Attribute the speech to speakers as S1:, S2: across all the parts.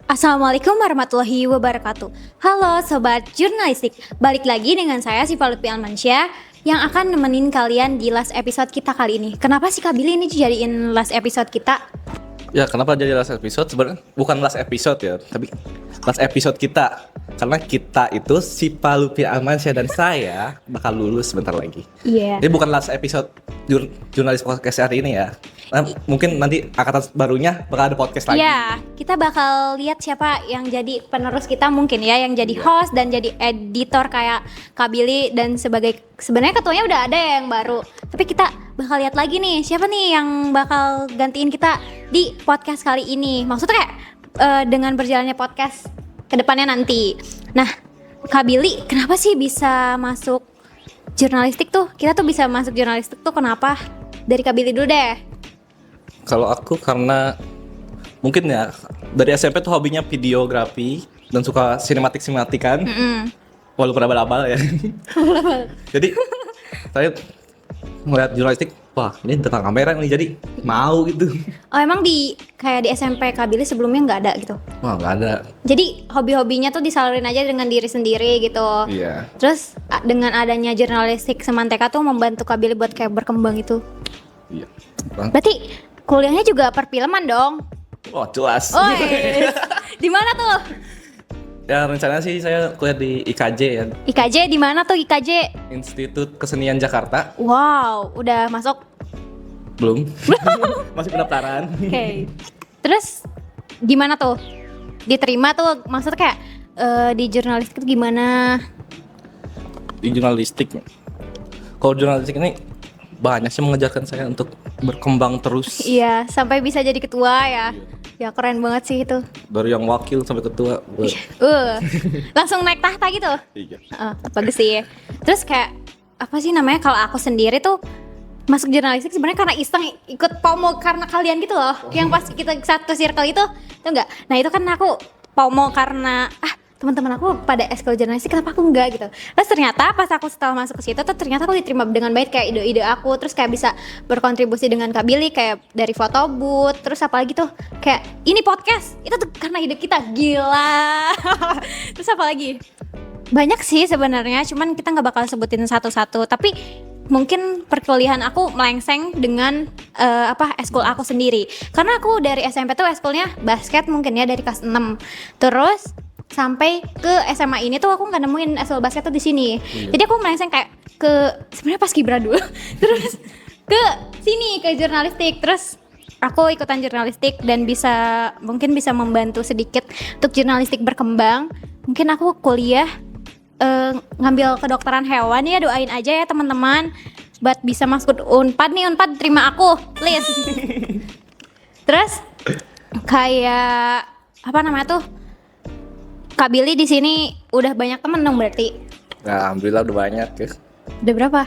S1: Assalamualaikum warahmatullahi wabarakatuh. Halo Sobat Jurnalistik, balik lagi dengan saya Syifa Lutfi Almansyah yang akan nemenin kalian di last episode kita kali ini. Kenapa sih Kak Billy ini dijadiin last episode kita?
S2: Ya, kenapa jadi last episode? Sebenarnya bukan last episode ya, tapi last episode kita. Karena kita itu Syifa Lutfi Almansyah dan saya bakal lulus sebentar lagi.
S1: Iya.
S2: Ini bukan last episode jurnalis podcast hari ini ya. Mungkin nanti angkatan barunya bakal ada podcast lagi.
S1: Iya, kita bakal lihat siapa yang jadi penerus kita mungkin ya, yang jadi host dan jadi editor kayak Kak Billy dan sebenarnya ketuanya udah ada ya yang baru. Tapi kita bakal lihat lagi nih siapa nih yang bakal gantiin kita di podcast kali ini. Maksudnya kayak dengan berjalannya podcast ke depannya nanti. Nah, Kak Billy, kenapa sih bisa masuk jurnalistik tuh? Kita tuh bisa masuk jurnalistik tuh kenapa? Dari Kak Billy dulu deh.
S2: Kalau aku karena mungkin ya dari SMP tuh hobinya videografi dan suka sinematik-sinematikan. Walaupun abal-abal ya. Jadi saya ngeliat jurnalistik, wah ini tentang kamera nih, jadi mau gitu.
S1: Oh emang kayak di SMP Kak Billy sebelumnya nggak ada gitu?
S2: Wah nggak ada.
S1: Jadi hobi-hobinya tuh disalurin aja dengan diri sendiri gitu.
S2: Iya.
S1: Terus dengan adanya jurnalistik Semanteka tuh membantu Kak Billy buat kayak berkembang itu.
S2: Iya.
S1: Berarti kuliahnya juga perfilman dong?
S2: Oh jelas.
S1: Oh di mana tuh?
S2: Ya rencananya sih saya kuliah di IKJ ya,
S1: IKJ di mana tuh IKJ?
S2: Institut Kesenian Jakarta.
S1: Wow, udah masuk?
S2: Belum. Masih pendaftaran.
S1: Oke. Terus gimana tuh? Diterima tuh maksudnya kayak di jurnalistik itu gimana?
S2: Di jurnalistik. Kalau jurnalistik ini banyak sih mengajarkan saya untuk berkembang terus.
S1: Iya, sampai bisa jadi ketua ya. Ya keren banget sih itu.
S2: Dari yang wakil sampai ketua.
S1: Langsung naik tahta gitu.
S2: Iya.
S1: Bagus sih. Terus kayak apa sih namanya, kalau aku sendiri tuh masuk jurnalistik sebenarnya karena iseng ikut FOMO karena kalian gitu loh. Yang pas kita satu circle itu tuh enggak. Nah, itu kan aku FOMO karena teman-teman aku pada eskul jurnalistik, kenapa aku enggak gitu. Terus ternyata pas aku setelah masuk ke situ tuh ternyata aku diterima dengan baik, kayak ide-ide aku, terus kayak bisa berkontribusi dengan Kak Billy kayak dari foto booth, terus apalagi tuh kayak ini podcast itu tuh karena ide kita, gila. Terus apalagi banyak sih sebenarnya, cuman kita nggak bakal sebutin satu-satu. Tapi mungkin perkuliahan aku melengseng dengan eskul aku sendiri, karena aku dari SMP tuh eskulnya basket mungkin ya dari kelas 6, terus sampai ke SMA ini tuh aku nggak nemuin eskul basket tuh di sini. Jadi aku melengseng kayak ke sebenarnya pas Kibra dulu, terus ke sini ke jurnalistik. Terus aku ikutan jurnalistik dan mungkin bisa membantu sedikit untuk jurnalistik berkembang. Mungkin aku kuliah ngambil kedokteran hewan ya, doain aja ya teman-teman buat bisa masuk Unpad nih. Unpad terima aku please. Terus kayak apa namanya tuh, Kak Billy di sini udah banyak temen dong berarti?
S2: Ya, alhamdulillah udah banyak ya.
S1: Udah berapa?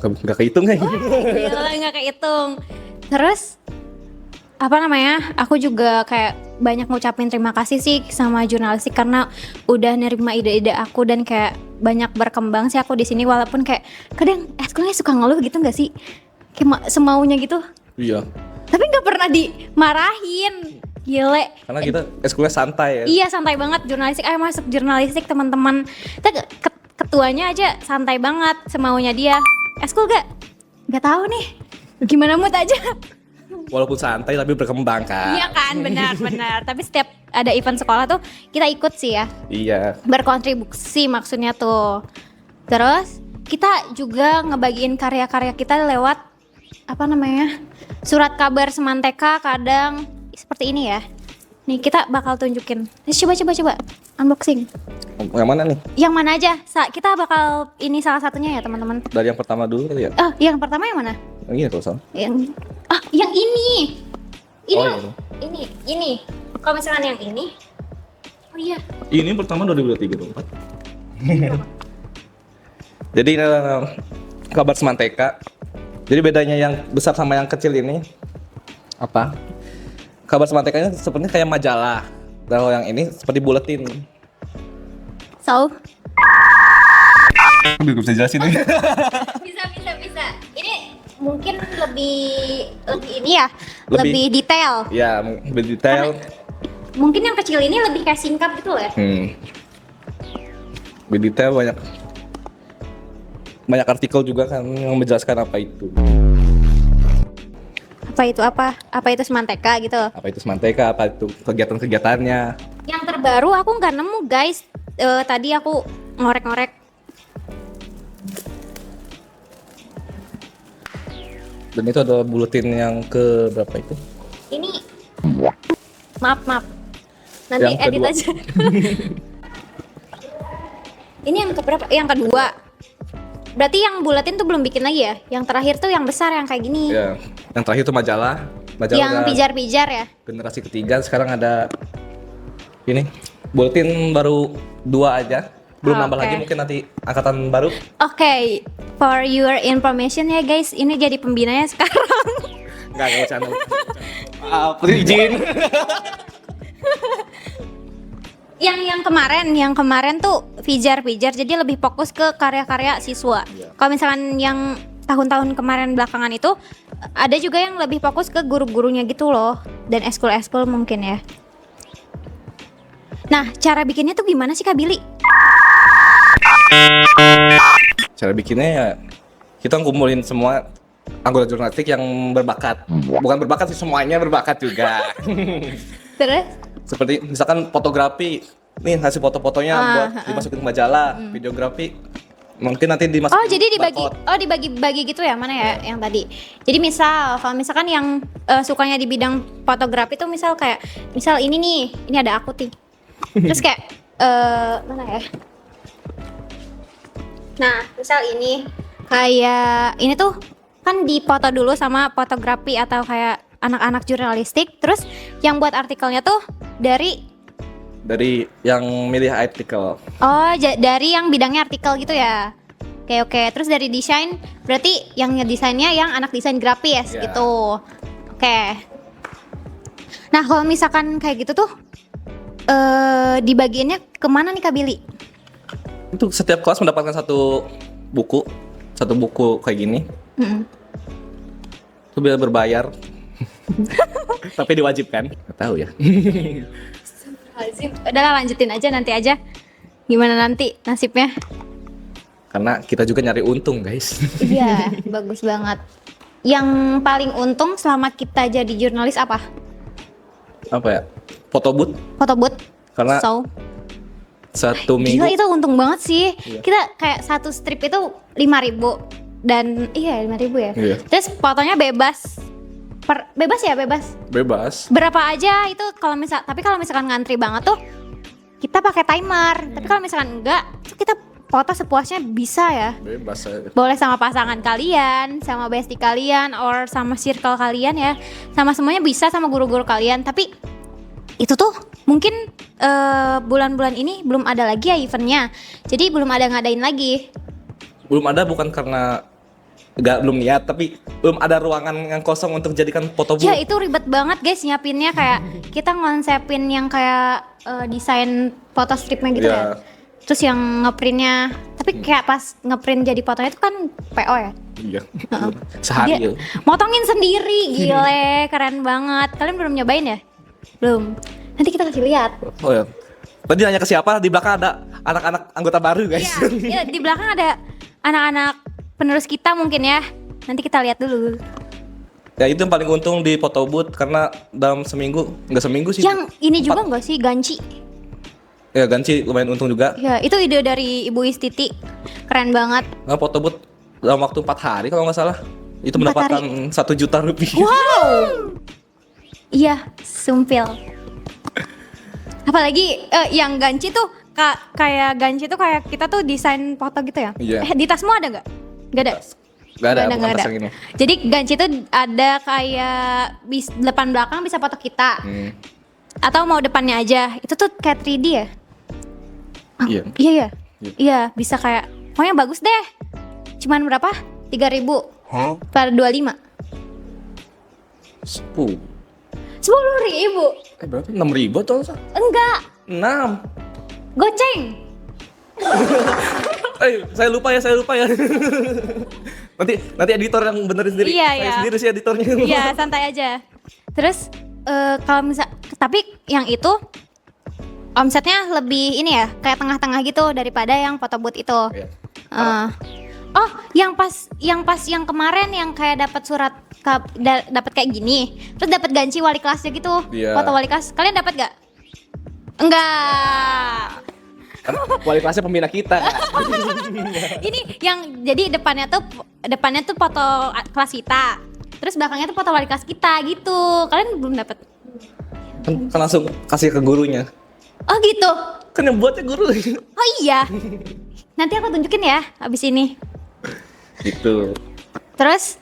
S2: Nggak kehitung kan?
S1: Gila, nggak kehitung. Terus apa namanya? Aku juga kayak banyak ngucapin terima kasih sih sama jurnalistik karena udah nerima ide-ide aku dan kayak banyak berkembang sih aku di sini, walaupun kayak kadang eskulnya suka ngeluh gitu nggak sih? Kayak semaunya gitu.
S2: Iya.
S1: Tapi nggak pernah dimarahin. Gile.
S2: Karena kita eskulnya santai ya.
S1: Iya, santai banget jurnalistik. Ayo masuk jurnalistik teman-teman. Kita ketuanya aja santai banget, semaunya dia. Eskul gak tahu nih. Gimana mood aja.
S2: Walaupun santai tapi berkembang kan.
S1: Iya kan, benar. Tapi setiap ada event sekolah tuh kita ikut sih ya.
S2: Iya.
S1: Berkontribusi maksudnya tuh. Terus kita juga ngebagiin karya-karya kita lewat surat kabar Semanteka kadang seperti ini ya. Nih kita bakal tunjukin. Coba unboxing.
S2: Yang mana nih?
S1: Yang mana aja? Kita bakal ini salah satunya ya teman-teman.
S2: Dari yang pertama dulu kali ya?
S1: Yang pertama yang mana?
S2: Yang ini kalau salah.
S1: Yang ini. Ini.
S2: Oh,
S1: Ini. Kalau misalkan yang ini. Oh iya.
S2: Ini pertama 2023-2024. Jadi kabar Semanteka. Jadi bedanya yang besar sama yang kecil ini apa? Kabar Semantekanya sepertinya kayak majalah. Kalau yang ini seperti buletin.
S1: So?
S2: Bisa jelasin nih.
S1: Bisa. Ini mungkin lebih ini ya, lebih detail.
S2: Ya, lebih detail.
S1: mungkin yang kecil ini lebih kayak singkat gitu loh ya.
S2: Lebih detail, banyak artikel juga kan yang menjelaskan apa itu.
S1: Apa itu Semanteka gitu.
S2: Apa itu Semanteka, apa itu kegiatan-kegiatannya.
S1: Yang terbaru aku nggak nemu guys. Tadi aku ngorek-ngorek.
S2: Dan itu ada buletin yang ke berapa itu?
S1: Ini maaf. Nanti
S2: Yang
S1: edit
S2: kedua.
S1: aja. Ini yang keberapa? Yang kedua. Berarti yang buletin tuh belum bikin lagi ya? Yang terakhir tuh yang besar yang kayak gini.
S2: Ya, yang terakhir itu majalah
S1: Yang
S2: udah
S1: pijar-pijar ya?
S2: generasi ketiga. Sekarang ada ini buletin baru 2 aja. Belum nambah
S1: Oke.
S2: lagi, mungkin nanti angkatan baru.
S1: Oke, for your information ya guys, ini jadi pembinanya sekarang.
S2: Enggak bercanda. Izin.
S1: Yang kemarin tuh pijar-pijar, jadi lebih fokus ke karya-karya siswa.
S2: Iya.
S1: Kalau misalkan yang tahun-tahun kemarin belakangan itu ada juga yang lebih fokus ke guru-gurunya gitu loh, dan eskul-eskul mungkin ya. Nah, cara bikinnya tuh gimana sih Kak Billy?
S2: Cara bikinnya ya kita ngumpulin semua anggota jurnalistik yang berbakat. Bukan berbakat sih, semuanya berbakat juga.
S1: Terus?
S2: Seperti misalkan fotografi, nih hasil foto-fotonya buat dimasukin ke majalah, videografi mungkin nanti dimasukin.
S1: Oh, jadi
S2: barcode.
S1: dibagi gitu ya, mana ya yang tadi. Jadi kalau misalkan yang sukanya di bidang fotografi tuh misal ini nih, ini ada aku nih. Terus kayak mana ya? Nah, misal ini kayak ini tuh kan dipoto dulu sama fotografi atau kayak anak-anak jurnalistik, terus yang buat artikelnya tuh dari
S2: yang milih artikel.
S1: dari yang bidangnya artikel gitu ya. Oke. Terus dari desain, berarti yang ngedesainnya yang anak desain grafis
S2: Ya.
S1: gitu. Oke. Nah, kalau misalkan kayak gitu tuh dibagiinnya kemana nih Kak Billy?
S2: Itu setiap kelas mendapatkan satu buku kayak gini. Itu biar berbayar. Tapi diwajibkan. Nggak tahu ya.
S1: Udahlah lanjutin aja nanti aja. Gimana nanti nasibnya?
S2: Karena kita juga nyari untung, guys.
S1: Iya, bagus banget. Yang paling untung selama kita jadi jurnalis apa?
S2: Apa ya? Foto booth.
S1: Foto booth.
S2: Karena
S1: So,
S2: 1
S1: gila
S2: minggu.
S1: itu untung banget sih.
S2: Iya.
S1: Kita kayak satu strip itu 5.000 dan 5.000 ya.
S2: Iya.
S1: Terus fotonya bebas. Bebas ya, bebas.
S2: Bebas.
S1: Berapa aja itu tapi kalau misalkan ngantri banget tuh kita pakai timer. Tapi kalau misalkan enggak, tuh kita foto sepuasnya bisa ya.
S2: Bebas.
S1: Boleh sama pasangan kalian, sama bestie kalian, or sama circle kalian ya. Sama semuanya bisa, sama guru-guru kalian. Tapi itu tuh mungkin bulan-bulan ini belum ada lagi ya eventnya. Jadi belum ada ngadain lagi.
S2: Belum ada bukan karena belum niat, tapi belum ada ruangan yang kosong untuk jadikan foto booth.
S1: Ya itu ribet banget guys nyiapinnya, kayak kita ngonsepin yang kayak desain foto stripnya gitu
S2: Iya.
S1: ya. Terus yang ngeprintnya, tapi kayak pas ngeprint jadi fotonya itu kan PO ya.
S2: Iya. Sehari
S1: Dia
S2: ya.
S1: motongin sendiri, gile, keren banget. Kalian belum nyobain ya? Belum. Nanti kita kasih lihat.
S2: Oh ya. Tadi nanya ke siapa? Di belakang ada anak-anak anggota baru, guys.
S1: Iya, di belakang ada anak-anak penerus kita mungkin ya. Nanti kita lihat dulu.
S2: Ya itu yang paling untung di foto booth karena dalam seminggu, nggak seminggu sih.
S1: Yang ini juga nggak sih, ganci?
S2: Ya ganci lumayan untung juga.
S1: Ya, itu ide dari Ibu Istiti. Keren banget.
S2: Nah, foto booth dalam waktu 4 hari kalau nggak salah. Itu
S1: 4
S2: mendapatkan 1 juta rupiah.
S1: Wow. Iya, sumpil. Apalagi yang ganci tuh kayak ganci tuh kayak kita tuh desain foto gitu ya.
S2: Iya.
S1: Di tasmu ada nggak? Nggak ada.
S2: Nggak ada,
S1: Nggak
S2: bukan
S1: ada.
S2: tas yang ini.
S1: Jadi ganci tuh ada kayak depan belakang bisa foto kita. Atau mau depannya aja. Itu tuh kayak 3D ya?
S2: Iya.
S1: Iya.
S2: Iya.
S1: Iya, bisa kayak pokoknya bagus deh. Cuman berapa? 3.000 per 25.
S2: 10.
S1: 10.000.
S2: Berapa? 6.000 atau apa?
S1: Enggak,
S2: 6.
S1: goceng.
S2: Saya lupa ya. nanti editor yang benerin sendiri.
S1: Iya,
S2: Saya
S1: iya.
S2: sendiri sih editornya.
S1: Iya, santai aja. Terus kalau misal, tapi yang itu omsetnya lebih ini ya, kayak tengah-tengah gitu daripada yang foto booth itu.
S2: Iya.
S1: Oh, yang pas yang kemarin yang kayak dapat surat dapat kayak gini, terus dapat ganci wali kelasnya gitu,
S2: Iya.
S1: foto wali kelas. Kalian dapat gak? Enggak.
S2: Kan wali kelasnya pembina kita.
S1: Ini yang jadi depannya tuh foto kelas kita. Terus belakangnya tuh foto wali kelas kita gitu. Kalian belum dapat?
S2: Kan langsung kasih ke gurunya.
S1: Oh gitu.
S2: Kan yang buatnya guru.
S1: Oh iya. Nanti aku tunjukin ya abis ini.
S2: Gitu.
S1: Terus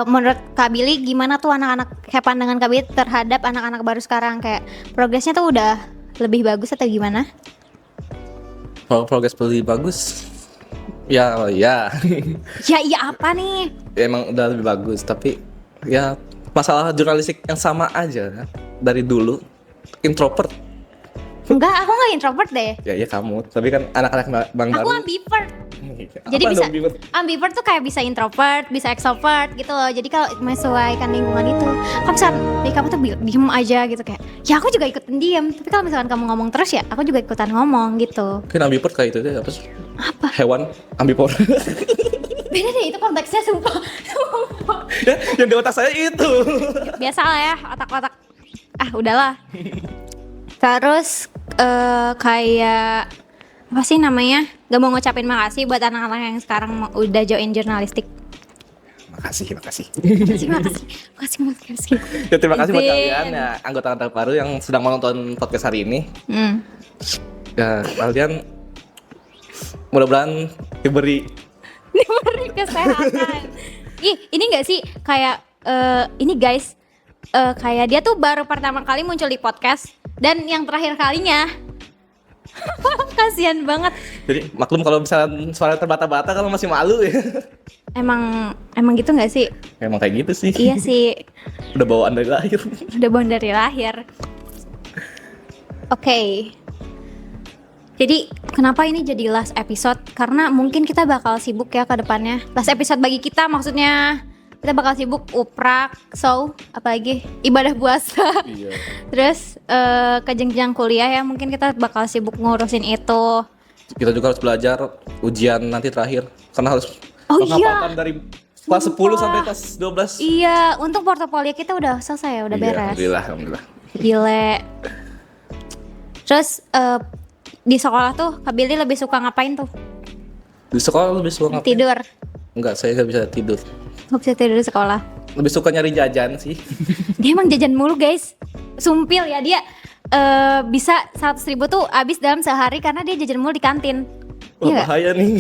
S1: menurut Kak Billy gimana tuh anak-anak, kayak pandangan Kak Billy terhadap anak-anak baru sekarang, kayak progresnya tuh udah lebih bagus atau gimana?
S2: Kalau progres lebih bagus, ya.
S1: Ya iya apa nih?
S2: Ya emang udah lebih bagus, tapi ya masalah jurnalistik yang sama aja dari dulu. Introvert.
S1: Enggak, aku nggak introvert deh.
S2: Ya kamu, tapi kan anak-anak bang
S1: Aku
S2: baru.
S1: ambivert.
S2: Apa
S1: Jadi bisa
S2: ambivert?
S1: ambivert tuh kayak bisa introvert, bisa extrovert gitu loh. Jadi kalau menyesuaikan lingkungan itu, kalau misalkan kamu tuh diem aja gitu kayak, ya aku juga ikutin diem. Tapi kalau misalkan kamu ngomong terus ya, aku juga ikutan ngomong gitu.
S2: Mungkin ambivert kayak itu deh, apa sih?
S1: Apa?
S2: Hewan ambivor.
S1: Beda deh itu konteksnya sumpah.
S2: Ya, yang di otak saya itu.
S1: Biasa lah ya otak-otak. Udahlah. Terus kayak apa sih namanya? Gak mau ngucapin makasih buat anak-anak yang sekarang udah join jurnalistik.
S2: Makasih.
S1: Makasih.
S2: Ya, terima kasih buat
S1: Izin.
S2: kalian ya, anggota baru yang sedang menonton podcast hari ini. Ya, kalian mudah-mudahan diberi
S1: Kesehatan. Ini gak sih kayak ini guys, kayak dia tuh baru pertama kali muncul di podcast dan yang terakhir kalinya. Kasian banget.
S2: Jadi maklum kalau misalnya suara terbata-bata kalau masih malu ya.
S1: Emang gitu nggak sih?
S2: Emang kayak gitu sih.
S1: Iya sih.
S2: Udah bawaan dari lahir.
S1: Udah bawaan dari lahir. Oke. Jadi kenapa ini jadi last episode? Karena mungkin kita bakal sibuk ya ke depannya. Last episode bagi kita maksudnya kita bakal sibuk uprak, apalagi ibadah puasa.
S2: Iya.
S1: Terus ke jenjang kuliah ya, mungkin kita bakal sibuk ngurusin itu.
S2: Kita juga harus belajar ujian nanti terakhir karena harus
S1: Oh
S2: penghafalkan
S1: iya.
S2: dari kelas 10
S1: Sumpah.
S2: sampai kelas 12.
S1: Iya, untung portofolio kita udah selesai ya, udah
S2: Iya,
S1: beres.
S2: Alhamdulillah.
S1: Gile. Terus di sekolah tuh Kak Billy lebih suka ngapain tuh?
S2: Di sekolah lebih suka ngapain?
S1: Tidur.
S2: Enggak, saya nggak bisa tidur.
S1: Gak bisa tidur di sekolah.
S2: Lebih suka nyari jajan sih.
S1: Dia emang jajan mulu guys. Sumpil ya dia bisa 100.000 tuh habis dalam sehari karena dia jajan mulu di kantin.
S2: Wah,
S1: Iya nggak?
S2: bahaya nih.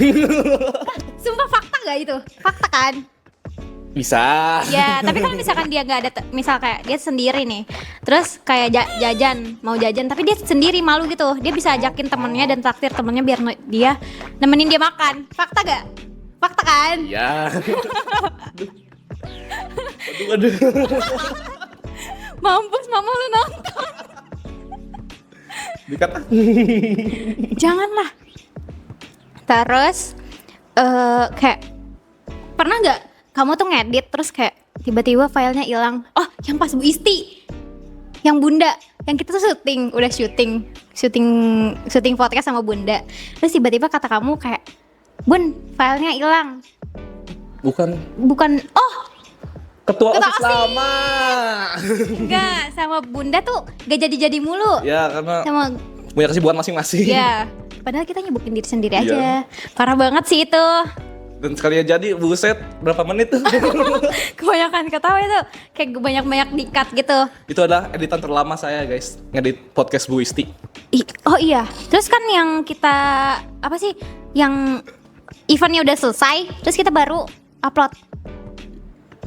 S1: Sumpah fakta gak itu? Fakta kan?
S2: Bisa.
S1: Ya, tapi kalau misalkan dia nggak ada, misal kayak dia sendiri nih, terus kayak jajan, mau jajan, tapi dia sendiri malu gitu, dia bisa ajakin temennya dan traktir temennya biar dia nemenin dia makan. Fakta gak? Fakta kan?
S2: Iya. Aduh.
S1: Mampus mama lu nonton.
S2: Dikata.
S1: Janganlah. Terus kayak pernah nggak kamu tuh ngedit terus kayak tiba-tiba filenya hilang? Oh, yang pas Bu Isti, yang Bunda, yang kita tuh udah syuting podcast sama Bunda. Terus tiba-tiba kata kamu kayak, Bun, filenya hilang.
S2: Bukan
S1: Oh,
S2: ketua
S1: Ketua
S2: OSIS
S1: OSIS.
S2: lama.
S1: enggak, sama Bunda tuh gak jadi-jadi mulu.
S2: Ya, karena
S1: Sama
S2: punya kesibukan masing-masing.
S1: ya, padahal kita nyebukin diri sendiri
S2: Iya.
S1: aja. Parah banget sih itu.
S2: Dan sekali jadi, buset, berapa menit tuh?
S1: Kebanyakan ketawa itu kayak banyak-banyak di-cut gitu.
S2: Itu adalah editan terlama saya, guys. Ngedit podcast Bu Isti.
S1: Oh iya, terus kan yang kita apa sih, yang eventnya udah selesai, terus kita baru upload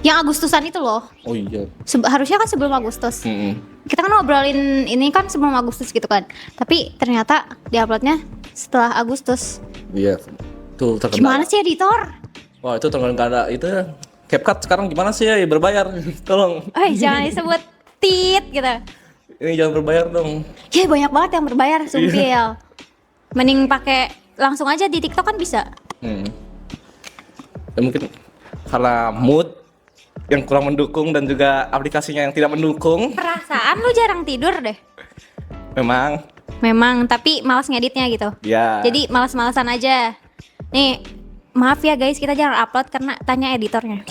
S1: yang Agustusan itu loh.
S2: Oh iya.
S1: Harusnya kan sebelum Agustus.
S2: Mm-mm.
S1: Kita kan ngobrolin ini kan sebelum Agustus gitu kan, tapi ternyata diuploadnya setelah Agustus.
S2: Iya. Tuh terkendala.
S1: Gimana sih editor?
S2: Wah, itu terkendala itu CapCut sekarang gimana sih ya? Berbayar. Tolong.
S1: Jangan disebut tit gitu.
S2: Ini jangan berbayar dong.
S1: Ya banyak banget yang berbayar, sumpil. Mending pakai langsung aja di TikTok kan bisa.
S2: Ya mungkin karena mood yang kurang mendukung dan juga aplikasinya yang tidak mendukung.
S1: Perasaan lu jarang tidur deh.
S2: Memang
S1: Tapi malas ngeditnya gitu.
S2: ya.
S1: Jadi malas-malasan aja. Nih, maaf ya guys, kita jarang upload karena tanya editornya.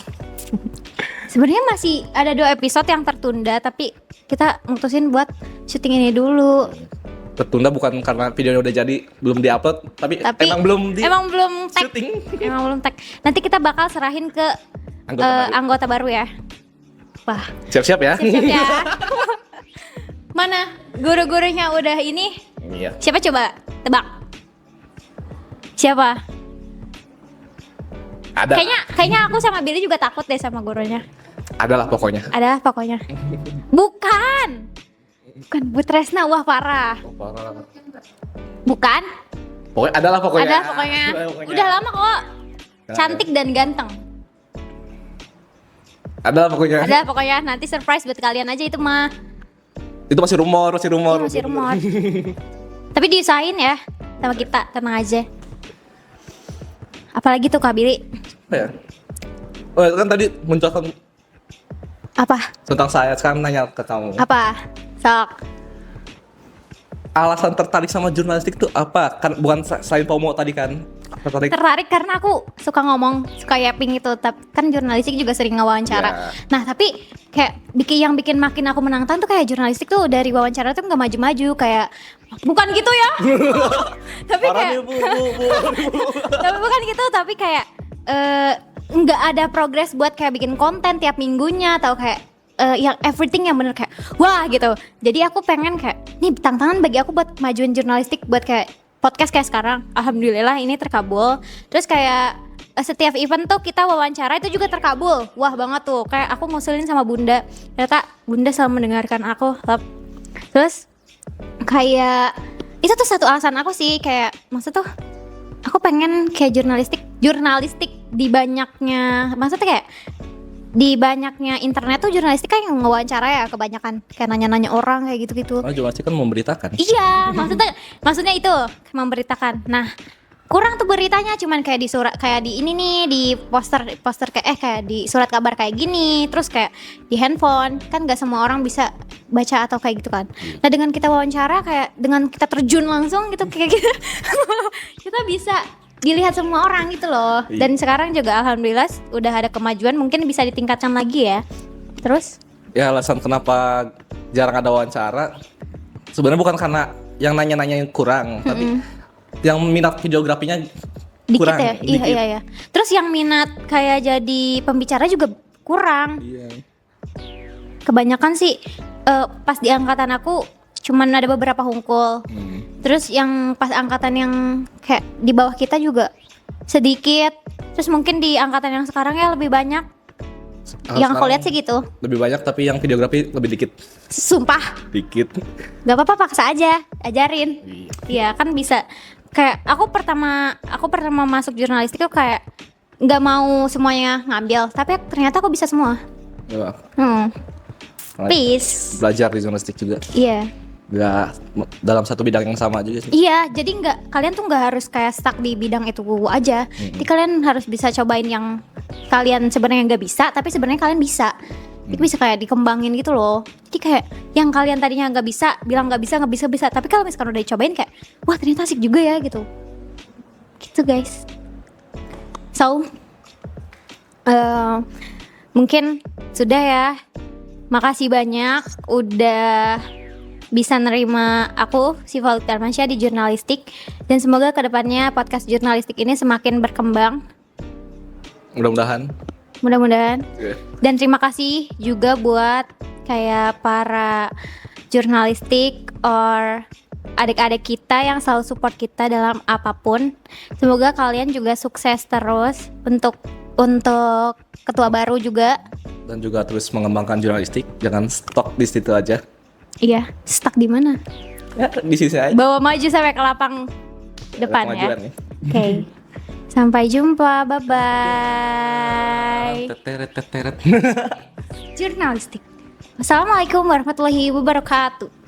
S1: Sebenarnya masih ada 2 episode yang tertunda, tapi kita mutusin buat syuting ini dulu.
S2: tertunda bukan karena videonya udah jadi belum diupload, tapi emang belum
S1: tag.
S2: syuting.
S1: Emang belum tag. Nanti kita bakal serahin ke anggota baru ya. Wah,
S2: Siap-siap ya.
S1: siap-siap ya. Mana guru-gurunya udah ini?
S2: Iya.
S1: Siapa coba? Tebak. Siapa?
S2: Ada.
S1: Kayaknya aku sama Billy juga takut deh sama gurunya.
S2: Adalah pokoknya.
S1: Ada pokoknya. Bukan Bu Tresna, wah parah. Bukan?
S2: Pokoknya adalah pokoknya.
S1: Ada pokoknya. Udah lama kok. Cantik dan ganteng.
S2: Ada pokoknya.
S1: Ada pokoknya. Nanti surprise buat kalian aja itu mah.
S2: Itu masih rumor.
S1: Iya, masih rumor. Tapi diusahain ya sama kita, tenang aja. Apalagi tuh Kak Billy?
S2: Apa ya? Oh, kan tadi munculkan
S1: Apa?
S2: tentang saya, sekarang nanya ke kamu.
S1: Apa? Sok.
S2: Alasan tertarik sama jurnalistik tuh apa? Kan bukan selain FOMO tadi kan.
S1: Tertarik karena aku suka ngomong, suka yapping itu. Tapi kan jurnalistik juga sering ngewawancara.
S2: Ya.
S1: Nah tapi kayak yang bikin makin aku menantang tuh kayak jurnalistik tuh dari wawancara tuh nggak maju-maju kayak bukan gitu ya. Tapi
S2: Parah
S1: kayak
S2: nih, Bu.
S1: tapi bukan gitu, tapi kayak nggak ada progres buat kayak bikin konten tiap minggunya atau kayak yang everything yang bener kayak wah gitu. Jadi aku pengen kayak nih tantangan bagi aku buat majuin jurnalistik buat kayak podcast kayak sekarang. Alhamdulillah ini terkabul. Terus kayak setiap event tuh kita wawancara itu juga terkabul. Wah banget tuh. Kayak aku ngusulin sama Bunda. Ternyata Bunda selalu mendengarkan aku. Terus kayak itu tuh satu alasan aku sih, kayak maksud tuh aku pengen kayak jurnalistik di banyaknya, maksudnya kayak di banyaknya internet tuh jurnalistik kan yang ngewawancara ya kebanyakan, kayak nanya-nanya orang kayak gitu-gitu.
S2: Oh, jurnalistik kan memberitakan.
S1: Iya, maksudnya itu memberitakan. Nah, kurang tuh beritanya, cuman kayak di surat, kayak di ini nih, di poster kayak di surat kabar kayak gini, terus kayak di handphone, kan gak semua orang bisa baca atau kayak gitu kan. Nah, dengan kita wawancara kayak dengan kita terjun langsung gitu kayak gitu. Kita bisa dilihat semua orang gitu loh. Dan sekarang juga alhamdulillah udah ada kemajuan, mungkin bisa ditingkatkan lagi ya. Terus
S2: Ya, alasan kenapa jarang ada wawancara sebenarnya bukan karena yang nanya-nanya yang kurang, tapi yang minat videografinya
S1: dikit
S2: kurang.
S1: ya? Iya. Terus yang minat kayak jadi pembicara juga kurang.
S2: Iya.
S1: Kebanyakan sih pas di angkatan aku cuman ada beberapa hungkul. Terus yang pas angkatan yang kayak di bawah kita juga sedikit. Terus mungkin di angkatan yang sekarang ya lebih banyak. Yang aku lihat sih gitu.
S2: Lebih banyak tapi yang videografi lebih dikit.
S1: Sumpah.
S2: Dikit.
S1: Gak apa-apa, paksa aja, ajarin. Iya kan bisa. Kayak aku pertama masuk jurnalistik tuh kayak nggak mau semuanya ngambil, tapi ternyata aku bisa semua.
S2: Ya,
S1: Peace.
S2: belajar di jurnalistik juga.
S1: Iya.
S2: Gak dalam satu bidang yang sama juga sih.
S1: Iya, jadi kalian tuh nggak harus kayak stuck di bidang itu aja. Jadi kalian harus bisa cobain yang kalian sebenarnya nggak bisa, tapi sebenarnya kalian bisa. Jadi bisa kayak dikembangin gitu loh. Jadi kayak yang kalian tadinya nggak bisa, bilang nggak bisa. Tapi kalau misalkan udah dicobain kayak, wah ternyata asik juga ya gitu. Gitu guys. So, mungkin sudah ya. Makasih banyak udah bisa nerima aku, Syifa Utkarmansyah di jurnalistik. Dan semoga kedepannya podcast jurnalistik ini semakin berkembang.
S2: Mudah-mudahan.
S1: Dan terima kasih juga buat kayak para jurnalistik or adik-adik kita yang selalu support kita dalam apapun. Semoga kalian juga sukses terus untuk ketua baru juga.
S2: Dan juga terus mengembangkan jurnalistik. Jangan stok di situ aja.
S1: Iya, stuck di mana?
S2: Ya, di sini aja.
S1: Bawa maju sampai ke lapang depan ya. Oke. Sampai jumpa, bye-bye.
S2: Teteret.
S1: Jurnalistik. Wassalamualaikum warahmatullahi wabarakatuh.